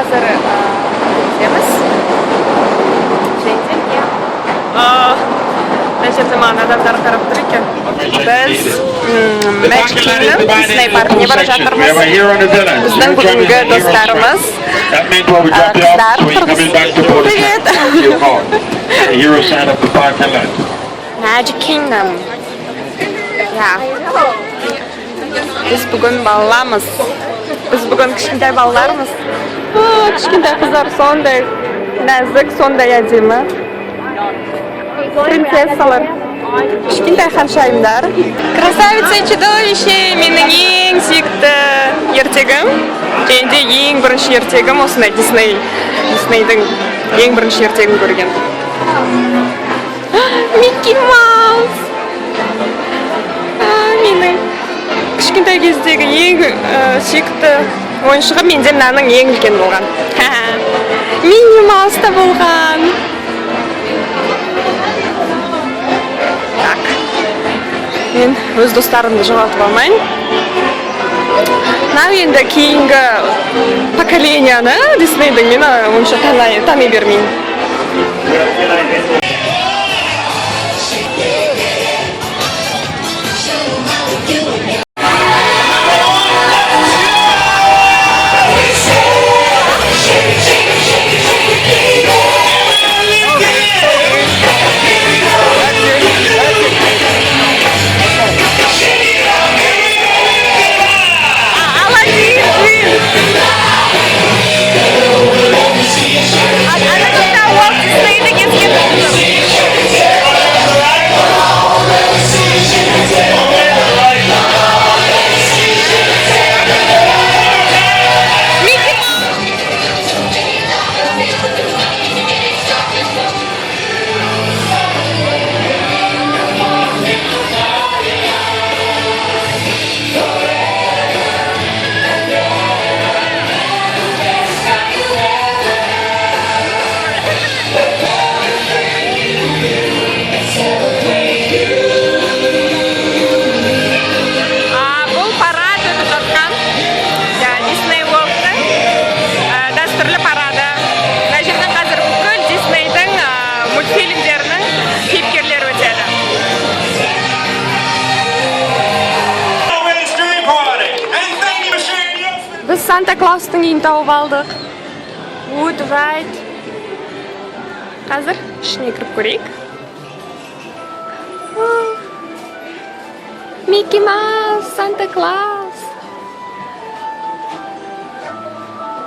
қазір өтеміз. Мына жерде маған адамдар қарап тұр екен. Біз Magic Kingdom Disney паркіне бара жатырмыз. Біздің бүгінгі достарымыз қыздар Magic Kingdom. Біз бүгін балаламыз. Біз бүгін кішкентай балалармыз. Кішкентай қыздар сондай нәзік, сондай әдемі. Принцессалар. Кішкентай ханшайымдар. Красавица и чудовище менің ең сүйікті ертегім. Және де ең бірінші ертегім осындай Диснейдің ең бірінші ертегін көрген. Микки Маус. Менің кішкентай кездегі ең сүйікті ойыншығы менде мынаның ең үлкен болған. Минни Маус та болған. Так. Мен өз достарымды жоғалтып алмайын. Мынау енді кейінгі поколенияны Диснейдің мені онша тани бермеймін. Біз Санта-Клаустың үйін тауып алдық. Woodride. Қазір ішіне кіріп көрейік. Микки Маус, Санта-Клаус.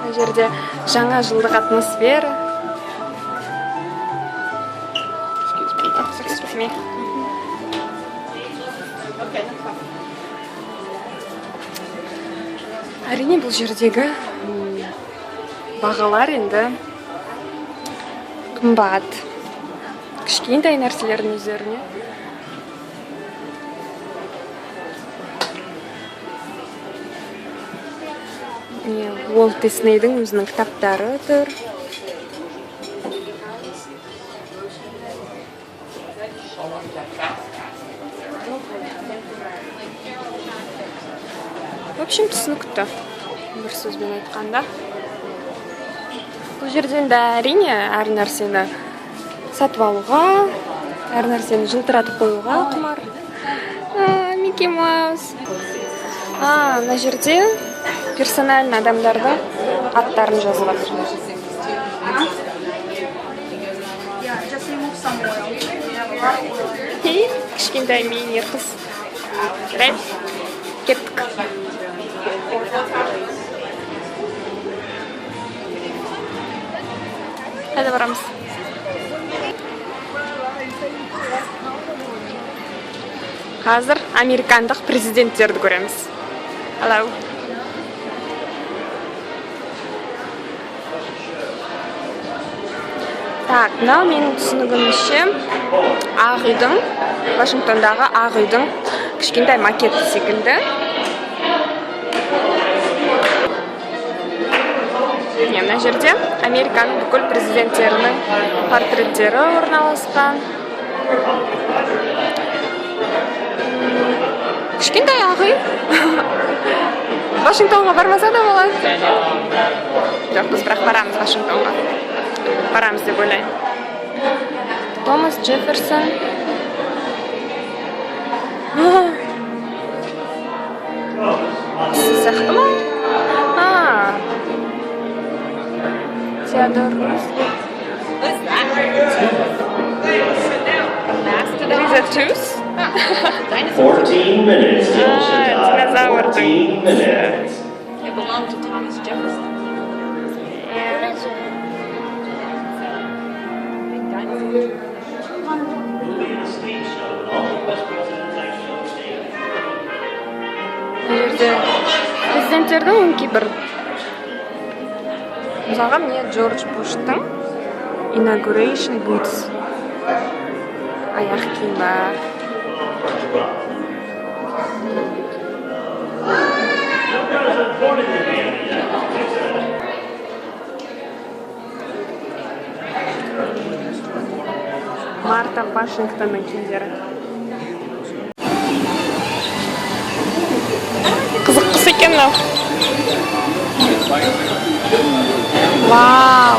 Бұл жерде жаңа жылдық атмосфера. Excuse me. Әрине бұл жердегі бағалар енді қымбат. Кішкентай нәрселердің өздеріне. Уолт Диснейдің өзінің кітаптары тұр. В общем, түсінікті. Бір сөзбен айтқанда. Бұл жерден де әрине әр нәрсені сатып алуға, әр нәрсені жылтыратып қоюға құмар. Микки Маус. Мына жерде персональный адамдардың аттарын жазып жатыр. Кішкентай мини қыз. Кеттік. Hadi baramız. Қазір американдық президенттерді көреміз. Hello. Так, мынау менің түсінігімше Ақ үйдің, Вашингтондағы Ақ үйдің кішкентай макеті секілді. Мына жерде Американың бүкіл президенттерінің портреттері орналасқан. Кішкентай Ақ үй. Вашингтонға бармаса да болады. Жоқ, біз бірақ барамыз Вашингтонға. Барамыз деп ойлаймын. Томас Джефферсон. Сияқты ма? Теодор Рузвельт. Tooth? 14 minutes till dinosaur. 14 minutes. It belonged to Thomas Jefferson. Big dinosaur. Президенттердің кейбір мысалға міне Джордж Буштың inauguration boots аяқ киімі. Марта Вашингтонның киімдері. Қызық қыз екен мынау. Вау!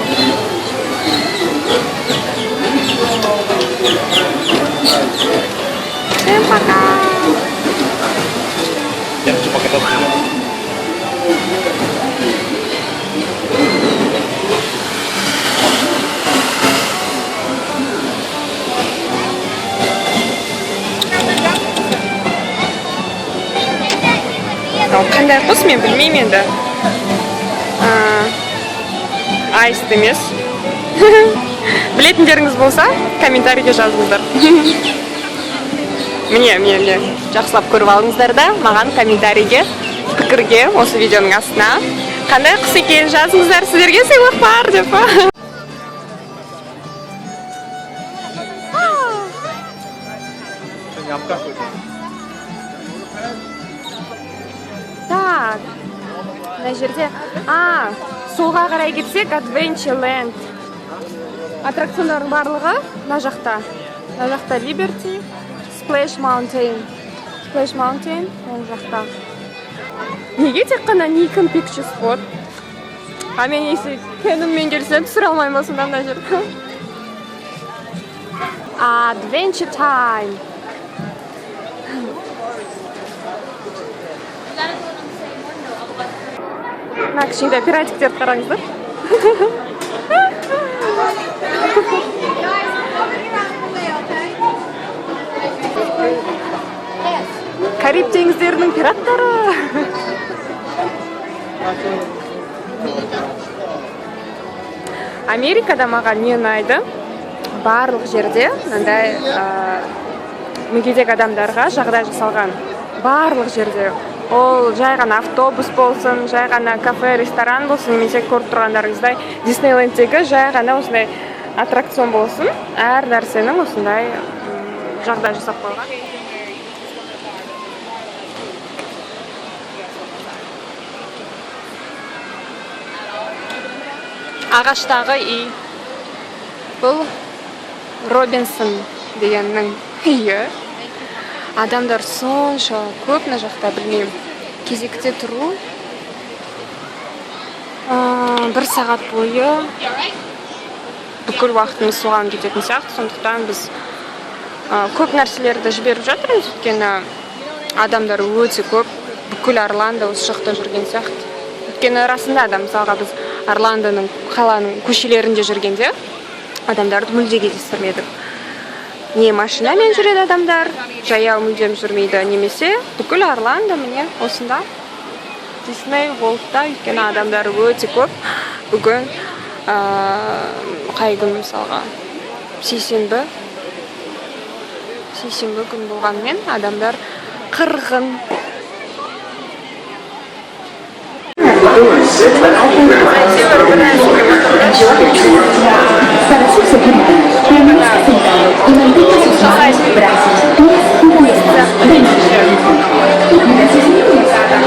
Всем пока! Я хочу покататься. Қандай құс мен білмеймін енді. Аист емес. Білетіндеріңіз болса, комментарийге жазыңыздар. Міне, жақсылап көріп алыңыздар да, маған комментарийге, пікірге осы видеоның астына қандай құс екенін жазыңыздар, сіздерге сыйлық бар деп. Так, мына жерде, солға қарай кетсек, Adventureland. Аттракциондардың барлығы мына жақта. Мына жақта Liberty, Splash Mountain, ол жақта. Неге тек қана Nikon Picture Spot? Мен есі Canonмен келсем түсіре алмаймын осында мына жерде. Adventure Time. Мына кішкентай пиратиктерді қараңыздар. Кариб теңіздерінің пираттары. Америкада маған не ұнайды? Барлық жерде мынандай мүгедек адамдарға жағдай жасалған. Барлық жерде. Ол жай ғана автобус болсын, жай ғана кафе, ресторан болсын, немесе көріп тұрғандарыңыздай Диснейлендтегі жай ғана осындай аттракцион болсын, әр нәрсенің осындай жағдай жасап қойған. Ағаштағы үй. Бұл Робинсон дегеннің үйі. Адамдар сонша көп мына жақта, білмеймін. Кезекте тұру 1 сағат бойы бүкіл уақытымыз соған кететін сияқты. Сондықтан біз көп нәрселерді жіберіп жатырмыз, өйткені адамдар өте көп, бүкіл Орландо осы жақта жүрген сияқты. Өйткені расында да, мысалға біз Орландоның қаланың көшелерінде жүргенде адамдарды мүлде кездестірмедік. Не машинамен жүреді адамдар, жаяу мүлдем жүрмейді, немесе бүкіл Орландо міне осында Дисней Ворлдта, өйткені адамдар өте көп. Бүгін қай күн мысалға сейсенбі күн болғанмен адамдар қырғын. Para su seguridad, permanezca sentado y mantenga sus manos, brazos, pies y piernas derechos. Necesita usar la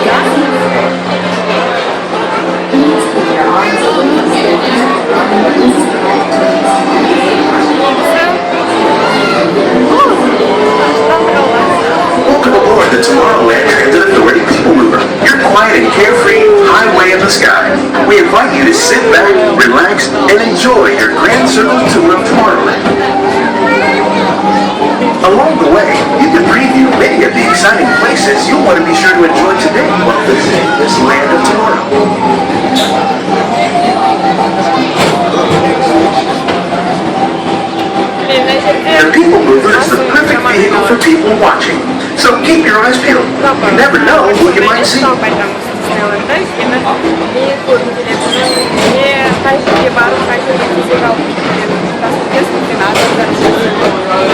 Welcome aboard the Tomorrowland Transit Authority People Mover, your quiet and carefree highway in the sky. we invite you to sit back, relax, and enjoy your Grand Circle tour of Tomorrowland. Along the way, you can preview many of the exciting places you'll want to be sure to enjoy today while visiting this land of tomorrow. The People Mover is the perfect vehicle for people watching, so keep your eyes peeled. You never know who you might see.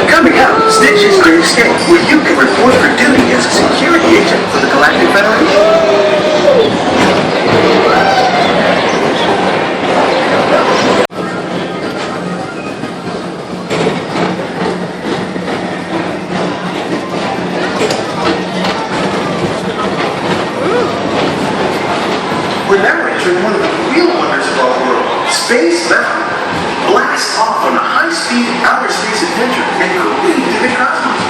Coming up, Stitch's Great Escape, where you can report for duty as a security agent for the Galactic Federation. We're now entering one of the real wonders of our world, Space Mountain. Blast off on a high-speed outer space adventure and cruise through the cosmos.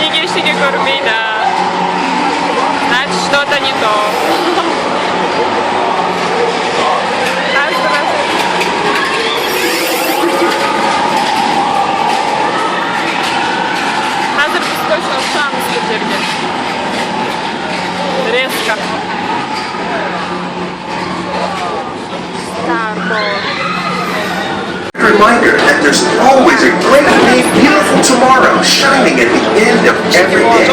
Неге ештеңе көрмейді. Значит, что-то не то. Қазір біз точно ұшамыз бұл жерге. Резко. Reminder that there's always a great big beautiful tomorrow shining at the end of every day.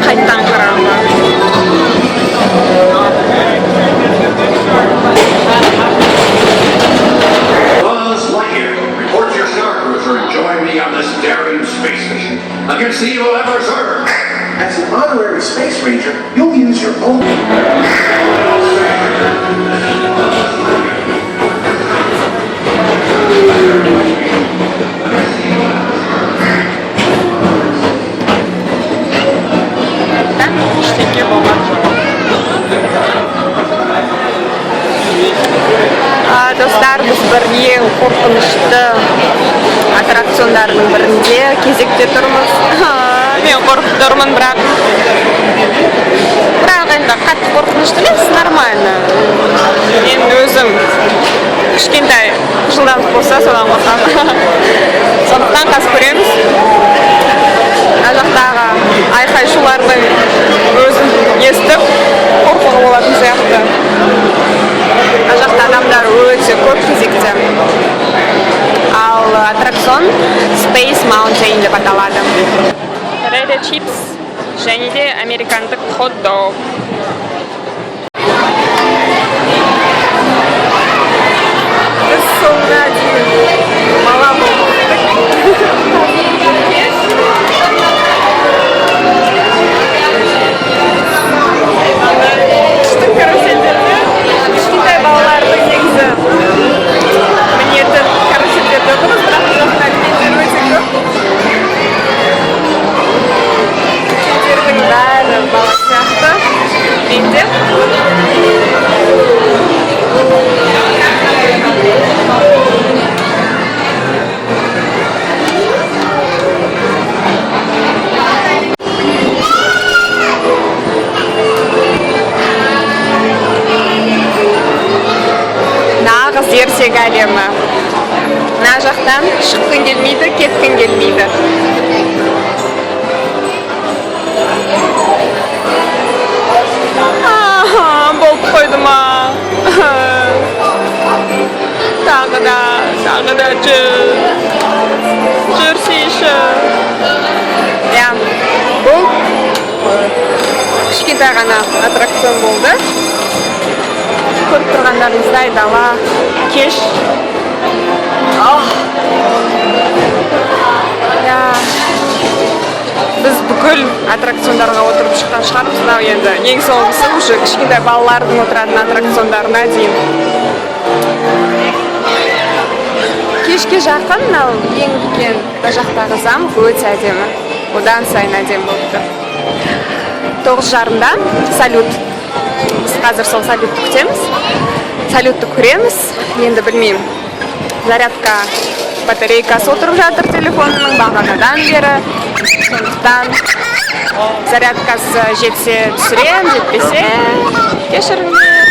Қайттан қараңғы. Buzz Lightyear, report your Star Cruiser and join me on this daring space mission against the evil Emperor Zurg. As an honorary space ranger, you'll use your own... Ештеңе болған жоқ. Достар, біз бір ең қорқынышты аттракциондардың бірінде кезекте тұрмыз. Мен қорқып тұрмын, бірақ енді қатты қорқынышты емес, нормально. Мен өзім кішкентай жылдамдық болса содан қорқамын. Сондықтан қазір көреміз. Ана жақтағы айқай-шулардың өзін естіп қорқуға болатын сияқты. Ана жақта адамдар өте көп кезекте. Ал аттракцион Space Mountain деп аталады. Red Chips және де американдық хот-дог. Біз соңына дейін бала болдық. Каруселдерде кішкентай балалардың негізі мінетін каруселдерде отырмыз, бірақ жақта әдемілер өте көп. Кешендердің бәрі бала сияқты менде. Нағыз ертек әлемі. Мына жақтан шыққың келмейді, кеткің келмейді. Болып қойды ма? Тағы да жүрсейші. Бұл кішкентай ғана аттракцион болды. Көріп тұрғандарыңыздай дала, кеш. Біз бүкіл аттракциондарға отырып шыққан шығармыз. Мынау енді ең соңғысы уже кішкентай балалардың отыратын аттракциондарына дейін. Кешке жақын мынау ең үлкен жақтағы замок өте әдемі. Одан сайын әдемі болып тұр. 9:30-да салют. Біз қазір сол салютты күтеміз. Салютты көреміз. Енді білмеймін. Зарядка батарейкасы отырып жатыр телефонның бағанадан бері. Сондықтан зарядкасы жетсе түсірем, жетпесе кешіріңдер.